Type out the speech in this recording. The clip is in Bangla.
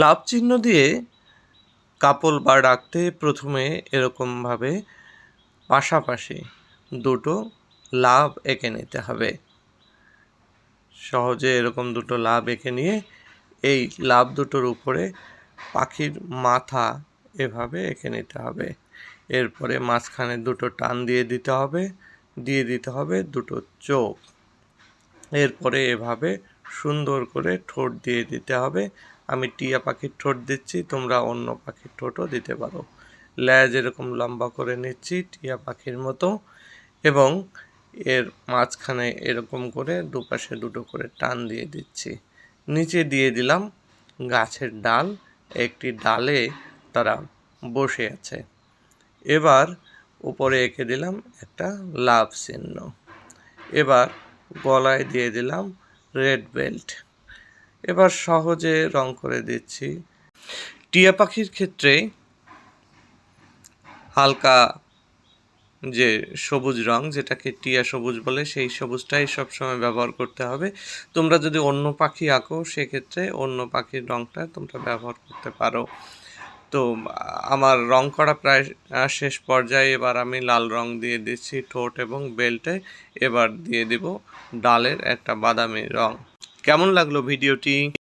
লাভ চিহ্ন দিয়ে কাপল বা রাখতে প্রথমে এরকমভাবে পাশাপাশি দুটো লাভ এঁকে নিতে হবে। সহজে এরকম দুটো লাভ এঁকে নিয়ে এই লাভ দুটোর উপরে পাখির মাথা এভাবে এঁকে নিতে হবে। এরপরে মাঝখানে দুটো টান দিয়ে দিতে হবে দুটো চোখ। এরপরে এভাবে সুন্দর করে ঠোঁট দিয়ে দিতে হবে। আমি টিয়া পাখির ঠোঁট দিচ্ছি, তোমরা অন্য পাখির ঠোঁটও দিতে পারো। লেজ এরকম লম্বা করে নিচ্ছি টিয়া পাখির মতো, এবং এর মাঝখানে এরকম করে দুপাশে দুটো করে টান দিয়ে দিচ্ছি। নিচে দিয়ে দিলাম গাছের ডাল, একটি ডালে তারা বসে আছে। এবার উপরে এঁকে দিলাম একটা লাভ চিহ্ন। এবার গলায় দিয়ে দিলাম রেড বেল্ট। এবার সহজে রং করে দিচ্ছি। টিয়া পাখির ক্ষেত্রে হালকা যে সবুজ রং, যেটাকে টিয়া সবুজ বলে, সেই সবুজটাই সবসময় ব্যবহার করতে হবে। তোমরা যদি অন্য পাখি আঁকো সেক্ষেত্রে অন্য পাখির রংটা তোমরা ব্যবহার করতে পারো। তো আমার রং করা প্রায় শেষ পর্যায়ে। এবার আমি লাল রং দিয়ে দিচ্ছি ঠোঁট এবং বেল্টে। এবার দিয়ে দিব ডালের একটা বাদামি রং। কেমন লাগলো ভিডিওটি?